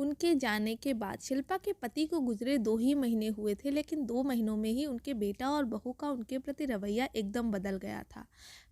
उनके जाने के बाद शिल्पा के पति को गुजरे 2 ही महीने हुए थे, लेकिन 2 महीनों में ही उनके बेटा और बहू का उनके प्रति रवैया एकदम बदल गया था।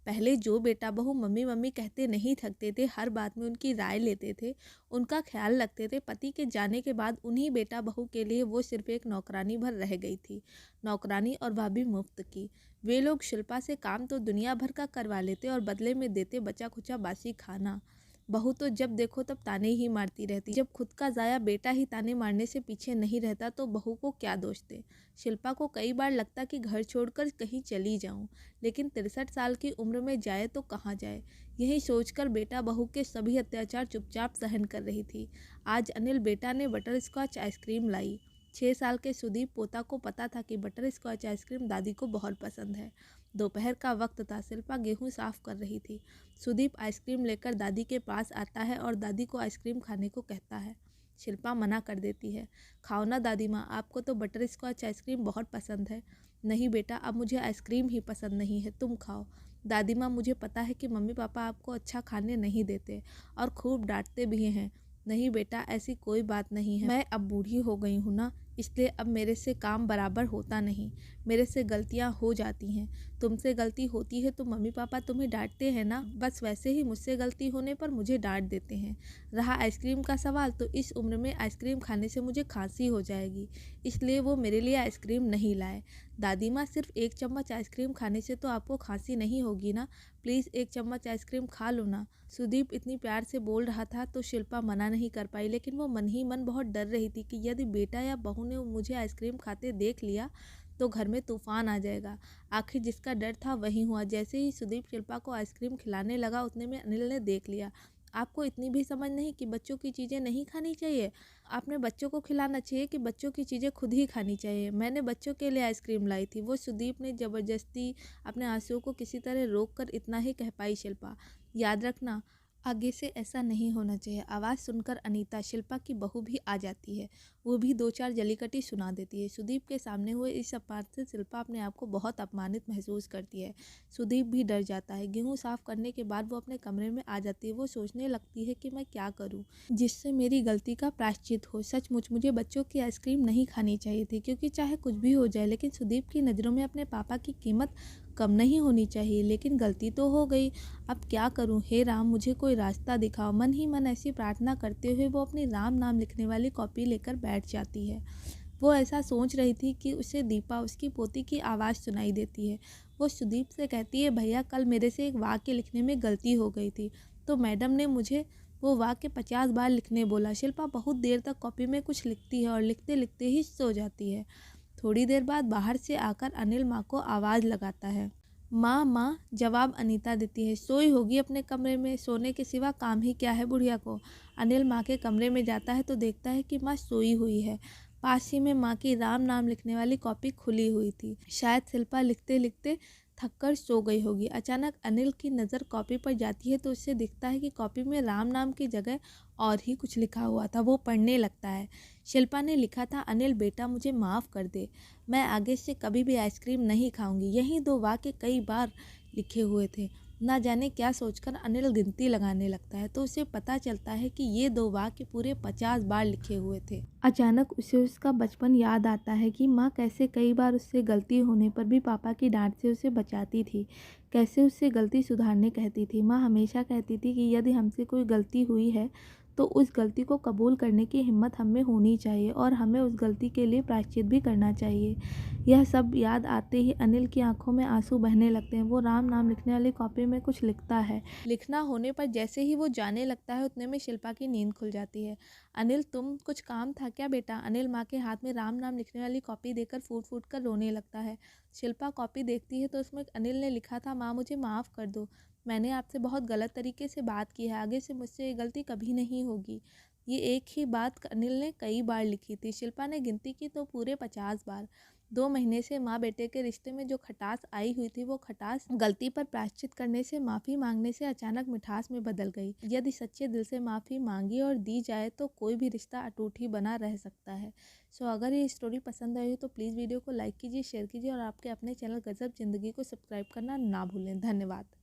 पहले जो बेटा बहू मम्मी मम्मी कहते नहीं थकते थे, हर बात में उनकी राय लेते थे, उनका ख्याल रखते थे, पति के जाने के बाद उन्हीं बेटा बहू के लिए वो सिर्फ एक नौकरानी भर रह गई थी। नौकरानी और वह भी मुफ्त की। वे लोग शिल्पा से काम तो दुनिया भर का करवा लेते और बदले में देते बचा खुचा बासी खाना। बहू तो जब देखो तब ताने ही मारती रहती। जब खुद का जाया बेटा ही ताने मारने से पीछे नहीं रहता तो बहू को क्या दोष दे। शिल्पा को कई बार लगता कि घर छोड़कर कहीं चली जाऊं, लेकिन 63 साल की उम्र में जाए तो कहाँ जाए, यही सोचकर बेटा बहू के सभी अत्याचार चुपचाप सहन कर रही थी। आज अनिल बेटा ने बटर स्कॉच आइसक्रीम लाई। 6 साल के सुदीप पोता को पता था कि बटर स्कॉच आइसक्रीम दादी को बहुत पसंद है। दोपहर का वक्त था, शिल्पा गेहूं साफ कर रही थी। सुदीप आइसक्रीम लेकर दादी के पास आता है और दादी को आइसक्रीम खाने को कहता है। शिल्पा मना कर देती है। खाओ ना दादी माँ, आपको तो बटर स्कॉच आइसक्रीम बहुत पसंद है। नहीं बेटा, अब मुझे आइसक्रीम ही पसंद नहीं है, तुम खाओ। दादी माँ, मुझे पता है कि मम्मी पापा आपको अच्छा खाने नहीं देते और खूब डांटते भी हैं। नहीं बेटा, ऐसी कोई बात नहीं है, मैं अब बूढ़ी हो गई हूँ ना, इसलिए अब मेरे से काम बराबर होता नहीं, मेरे से गलतियाँ हो जाती हैं। तुमसे गलती होती है तो मम्मी पापा तुम्हें डांटते हैं ना, बस वैसे ही मुझसे गलती होने पर मुझे डांट देते हैं। रहा आइसक्रीम का सवाल, तो इस उम्र में आइसक्रीम खाने से मुझे खांसी हो जाएगी, इसलिए वो मेरे लिए आइसक्रीम नहीं लाए। दादी माँ, सिर्फ 1 चम्मच आइसक्रीम खाने से तो आपको खांसी नहीं होगी ना, प्लीज़ 1 चम्मच आइसक्रीम खा लो ना। सुदीप इतनी प्यार से बोल रहा था तो शिल्पा मना नहीं कर पाई, लेकिन वो मन ही मन बहुत डर रही थी कि यदि बेटा या बहू ने मुझे आइसक्रीम खाते देख लिया तो घर में तूफान आ जाएगा। आखिर जिसका डर था वही हुआ। जैसे ही सुदीप शिल्पा को आइसक्रीम खिलाने लगा, उतने में अनिल ने देख लिया। आपको इतनी भी समझ नहीं कि बच्चों की चीज़ें नहीं खानी चाहिए? आपने बच्चों को खिलाना चाहिए कि बच्चों की चीज़ें खुद ही खानी चाहिए? मैंने बच्चों के लिए आइसक्रीम लाई थी। वो सुदीप ने ज़बरदस्ती अपने आंसुओं को किसी तरह रोक कर इतना ही कह पाई शिल्पा। याद रखना, आगे से ऐसा नहीं होना चाहिए। आवाज़ सुनकर अनीता, शिल्पा की बहू, भी आ जाती है। वो भी 2-4 जलीकटी सुना देती है। सुदीप के सामने हुए इस अपमान से शिल्पा अपने आप को बहुत अपमानित महसूस करती है। सुदीप भी डर जाता है। गेहूं साफ करने के बाद वो अपने कमरे में आ जाती है। वो सोचने लगती है कि मैं क्या करूं जिससे मेरी गलती का प्रायश्चित हो। सचमुच मुझे बच्चों की आइसक्रीम नहीं खानी चाहिए थी, क्योंकि चाहे कुछ भी हो जाए, लेकिन सुदीप की नज़रों में अपने पापा की कीमत कम नहीं होनी चाहिए। लेकिन गलती तो हो गई, अब क्या करूं? हे राम, मुझे कोई रास्ता दिखाओ। मन ही मन ऐसी प्रार्थना करते हुए वो अपनी राम नाम लिखने वाली कॉपी लेकर बैठ जाती है। वो ऐसा सोच रही थी कि उसे दीपा, उसकी पोती की आवाज़ सुनाई देती है। वो सुदीप से कहती है, भैया कल मेरे से एक वाक्य लिखने में गलती हो गई थी, तो मैडम ने मुझे वो वाक्य 50 बार लिखने बोला। शिल्पा बहुत देर तक कॉपी में कुछ लिखती है और लिखते लिखते ही सो जाती है। थोड़ी देर बाद बाहर से आकर अनिल माँ को आवाज़ लगाता है। माँ माँ, जवाब अनीता देती है। सोई होगी अपने कमरे में, सोने के सिवा काम ही क्या है बुढ़िया को। अनिल माँ के कमरे में जाता है तो देखता है कि माँ सोई हुई है। पास ही में माँ की राम नाम लिखने वाली कॉपी खुली हुई थी। शायद शिल्पा लिखते लिखते थककर सो गई होगी। अचानक अनिल की नज़र कॉपी पर जाती है तो उससे दिखता है कि कॉपी में राम नाम की जगह और ही कुछ लिखा हुआ था। वो पढ़ने लगता है। शिल्पा ने लिखा था, अनिल बेटा मुझे माफ़ कर दे, मैं आगे से कभी भी आइसक्रीम नहीं खाऊंगी। यही 2 वाक्य कई बार लिखे हुए थे। ना जाने क्या सोचकर अनिल गिनती लगाने लगता है तो उसे पता चलता है कि ये 2 वाक्य पूरे 50 बार लिखे हुए थे। अचानक उसे उसका बचपन याद आता है कि माँ कैसे कई बार उससे गलती होने पर भी पापा की डांट से उसे बचाती थी, कैसे उससे गलती सुधारने कहती थी। माँ हमेशा कहती थी कि यदि हमसे कोई गलती हुई है तो उस गलती को कबूल करने की हिम्मत हमें होनी चाहिए और हमें उस गलती के लिए प्रायश्चित भी करना चाहिए। यह सब याद आते ही अनिल की आंखों में आंसू बहने लगते हैं। वो राम नाम लिखने वाली कॉपी में कुछ लिखता है। लिखना होने पर जैसे ही वो जाने लगता है, उतने में शिल्पा की नींद खुल जाती है। अनिल, तुम कुछ काम था क्या बेटा? अनिल माँ के हाथ में राम नाम लिखने वाली कॉपी देकर फूट फूट कर रोने लगता है। शिल्पा कॉपी देखती है तो उसमें अनिल ने लिखा था, माँ मुझे माफ़ कर दो, मैंने आपसे बहुत गलत तरीके से बात की है, आगे से मुझसे ये गलती कभी नहीं होगी। ये एक ही बात अनिल ने कई बार लिखी थी। शिल्पा ने गिनती की तो पूरे 50 बार। 2 महीने से माँ बेटे के रिश्ते में जो खटास आई हुई थी, वो खटास गलती पर प्रायश्चित करने से, माफ़ी मांगने से अचानक मिठास में बदल गई। यदि सच्चे दिल से माफ़ी मांगी और दी जाए तो कोई भी रिश्ता अटूट ही बना रह सकता है। सो अगर ये स्टोरी पसंद आई हो तो प्लीज़ वीडियो को लाइक कीजिए, शेयर कीजिए और आपके अपने चैनल गज़ब ज़िंदगी को सब्सक्राइब करना ना भूलें। धन्यवाद।